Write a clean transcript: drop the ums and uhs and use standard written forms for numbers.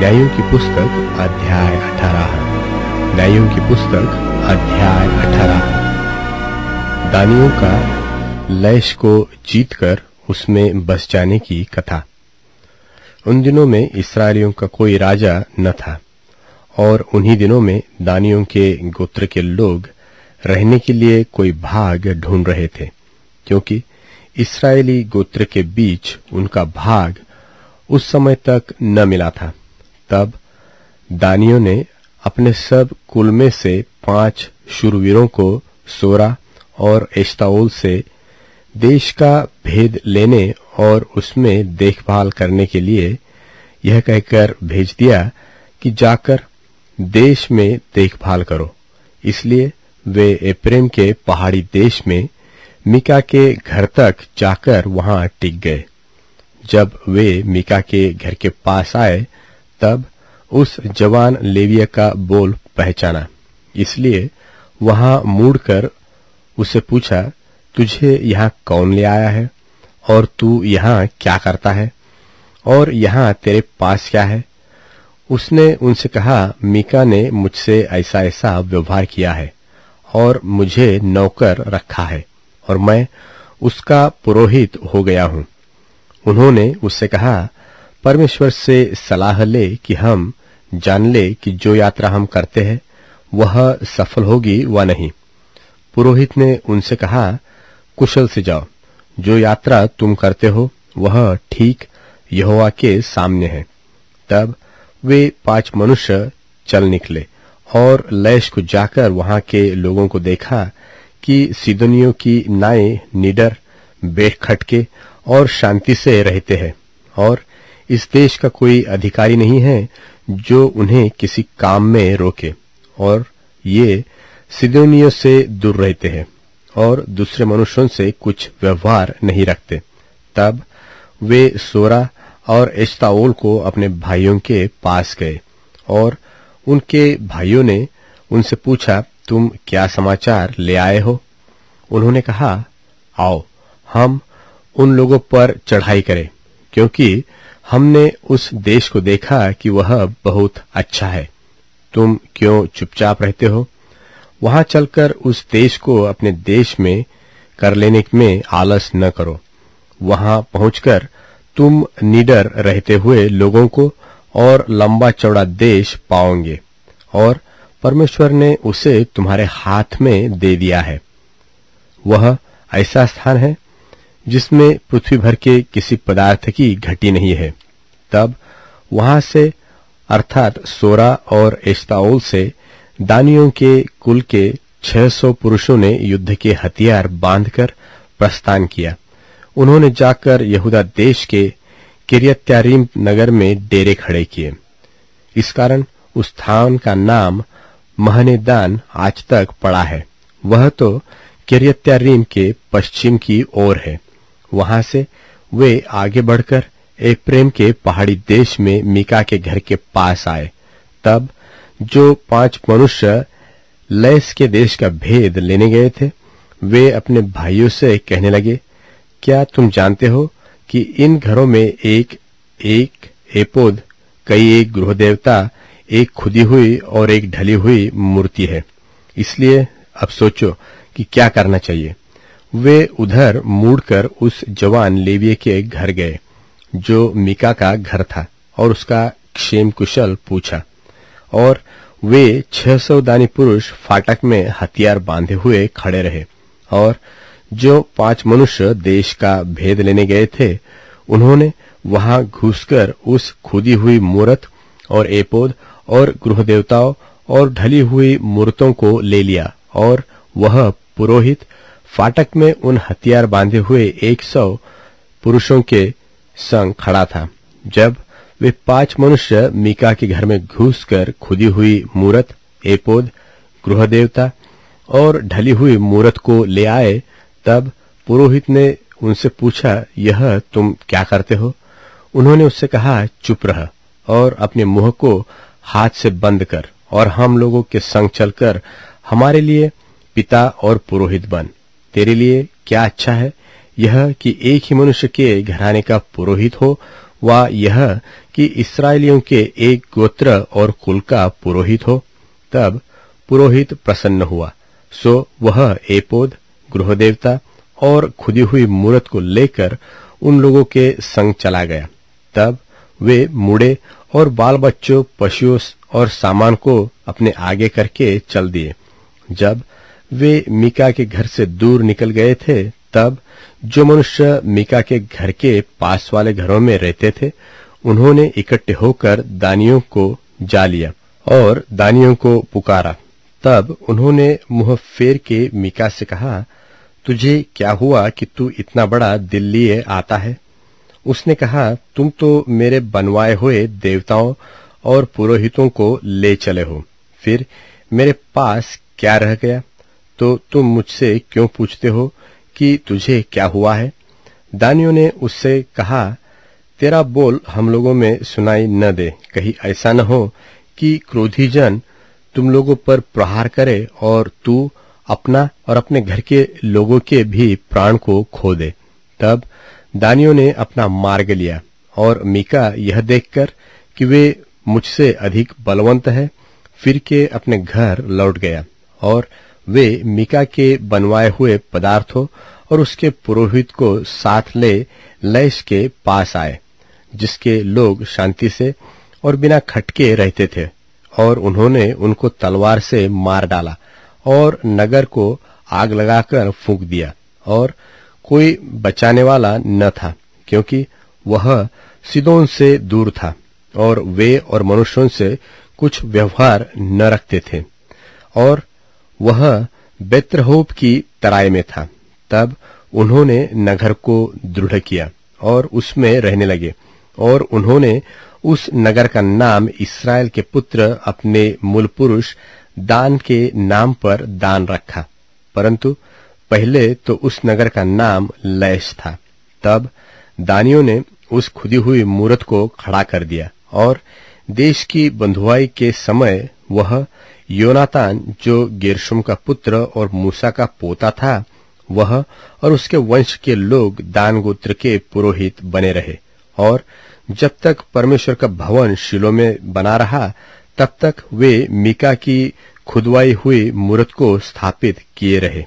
न्यायों की पुस्तक अध्याय 18। न्यायों की पुस्तक अध्याय 18। दानियों का लैश को जीतकर उसमें बस जाने की कथा। उन दिनों में इस्राएलियों का कोई राजा न था, और उन्हीं दिनों में दानियों के गोत्र के लोग रहने के लिए कोई भाग ढूंढ रहे थे, क्योंकि इस्राएली गोत्र के बीच उनका भाग उस समय तक न मिला था। तब दानियों ने अपने सब कुल में से 5 शूरवीरों को सोरा और एश्ताओल से देश का भेद लेने और उसमें देखभाल करने के लिए यह कहकर भेज दिया कि जाकर देश में देखभाल करो। इसलिए वे एप्रेम के पहाड़ी देश में मीका के घर तक जाकर वहां टिक गए। जब वे मीका के घर के पास आए, तब उस जवान लेविया का बोल पहचाना। इसलिए वहां मुड़कर उससे पूछा, तुझे यहाँ कौन ले आया है, और तू यहाँ क्या करता है, और यहाँ तेरे पास क्या है? उसने उनसे कहा, मीका ने मुझसे ऐसा ऐसा व्यवहार किया है और मुझे नौकर रखा है, और मैं उसका पुरोहित हो गया हूं। उन्होंने उससे कहा, परमेश्वर से सलाह ले कि हम जान ले कि जो यात्रा हम करते हैं वह सफल होगी व नहीं। पुरोहित ने उनसे कहा, कुशल से जाओ, जो यात्रा तुम करते हो वह ठीक यहोवा के सामने है। तब वे 5 मनुष्य चल निकले और लैश को जाकर वहां के लोगों को देखा कि सीदोनियों की नाएं निडर बेखटके और शांति से रहते हैं, और इस देश का कोई अधिकारी नहीं है जो उन्हें किसी काम में रोके, और ये सीदोनियों से दूर रहते हैं और दूसरे मनुष्यों से कुछ व्यवहार नहीं रखते। तब वे सोरा और एश्ताओल को अपने भाइयों के पास गए, और उनके भाइयों ने उनसे पूछा, तुम क्या समाचार ले आए हो? उन्होंने कहा, आओ हम उन लोगों पर चढ़ाई करें, क्योंकि हमने उस देश को देखा कि वह बहुत अच्छा है। तुम क्यों चुपचाप रहते हो? वहां चलकर उस देश को अपने देश में कर लेने में आलस न करो। वहां पहुंचकर तुम निडर रहते हुए लोगों को और लंबा चौड़ा देश पाओगे, और परमेश्वर ने उसे तुम्हारे हाथ में दे दिया है। वह ऐसा स्थान है जिसमें पृथ्वी भर के किसी पदार्थ की घटी नहीं है। तब वहां से अर्थात सोरा और एश्ताओल से दानियों के कुल के 600 पुरुषों ने युद्ध के हथियार बांधकर प्रस्थान किया। उन्होंने जाकर यहूदा देश के किर्यत्यारीम नगर में डेरे खड़े किए। इस कारण उस स्थान का नाम महनेदान आज तक पड़ा है। वह तो किर्यत्यारीम के पश्चिम की ओर है। वहां से वे आगे बढ़कर एप्रेम के पहाड़ी देश में मीका के घर के पास आए। तब जो 5 मनुष्य लैश के देश का भेद लेने गए थे, वे अपने भाइयों से कहने लगे, क्या तुम जानते हो कि इन घरों में एक एपोद, कई एक गृह देवता, एक खुदी हुई और एक ढली हुई मूर्ति है। इसलिए अब सोचो कि क्या करना चाहिए। वे उधर मुड़कर उस जवान लेविये के घर गए जो मीका का घर था, और उसका क्षेम कुशल पूछा। और वे 600 दानी पुरुष फाटक में हथियार बांधे हुए खड़े रहे, और जो 5 मनुष्य देश का भेद लेने गए थे, उन्होंने वहां घुसकर उस खुदी हुई मूरत और एपोद और गृह देवताओं और ढली हुई मूर्तों को ले लिया, और वह पुरोहित फाटक में उन हथियार बांधे हुए 100 पुरुषों के संग खड़ा था। जब वे 5 मनुष्य मीका के घर में घुसकर खुदी हुई मूरत, एपोद, गृह देवता और ढली हुई मूरत को ले आए, तब पुरोहित ने उनसे पूछा, यह तुम क्या करते हो? उन्होंने उससे कहा, चुप रह और अपने मुंह को हाथ से बंद कर, और हम लोगों के संग चलकर हमारे लिए पिता और पुरोहित बन। तेरे लिए क्या अच्छा है, यह कि एक ही मनुष्य के घराने का पुरोहित हो, वह यह कि इस्राएलियों के एक गोत्र और कुल का पुरोहित हो। तब पुरोहित प्रसन्न हुआ, सो वह एपोद, गृह देवता और खुदी हुई मूरत को लेकर उन लोगों के संग चला गया। तब वे मुड़े और बाल बच्चों, पशुओं और सामान को अपने आगे करके चल दिए। जब वे मीका के घर से दूर निकल गए थे, तब जो मनुष्य मीका के घर के पास वाले घरों में रहते थे, उन्होंने इकट्ठे होकर दानियों को जा लिया और दानियों को पुकारा। तब उन्होंने मुंह फेर के मीका से कहा, तुझे क्या हुआ कि तू इतना बड़ा दिल लिए आता है? उसने कहा, तुम तो मेरे बनवाए हुए देवताओं और पुरोहितों को ले चले हो, फिर मेरे पास क्या रह गया? तो तुम मुझसे क्यों पूछते हो कि तुझे क्या हुआ है? दानियों ने उससे कहा, तेरा बोल हम लोगों में सुनाई न दे, कहीं ऐसा न हो कि क्रोधी जन तुम लोगों पर प्रहार करे और तू अपना और अपने घर के लोगों के भी प्राण को खो दे। तब दानियों ने अपना मार्ग लिया और मीका यह देखकर कि वे मुझसे अधिक बलवंत है, फिर के अपने घर लौट गया। और वे मीका के बनवाए हुए पदार्थों और उसके पुरोहित को साथ ले लैश के पास आए, जिसके लोग शांति से और बिना खटके रहते थे, और उन्होंने उनको तलवार से मार डाला और नगर को आग लगाकर फूंक दिया, और कोई बचाने वाला न था, क्योंकि वह सीदोन से दूर था और वे और मनुष्यों से कुछ व्यवहार न रखते थे, और वह बेत्रहोब की तराई में था। तब उन्होंने नगर को दृढ़ किया और उसमें रहने लगे, और उन्होंने उस नगर का नाम इस्राएल के पुत्र अपने मूल पुरुष दान के नाम पर दान रखा, परंतु पहले तो उस नगर का नाम लैश था। तब दानियों ने उस खुदी हुई मूरत को खड़ा कर दिया, और देश की बंधुआई के समय वह योनातान, जो गेर्शोम का पुत्र और मूसा का पोता था, वह और उसके वंश के लोग दान गोत्र के पुरोहित बने रहे, और जब तक परमेश्वर का भवन शीलो में बना रहा, तब तक वे मीका की खुदवाई हुई मूरत को स्थापित किए रहे।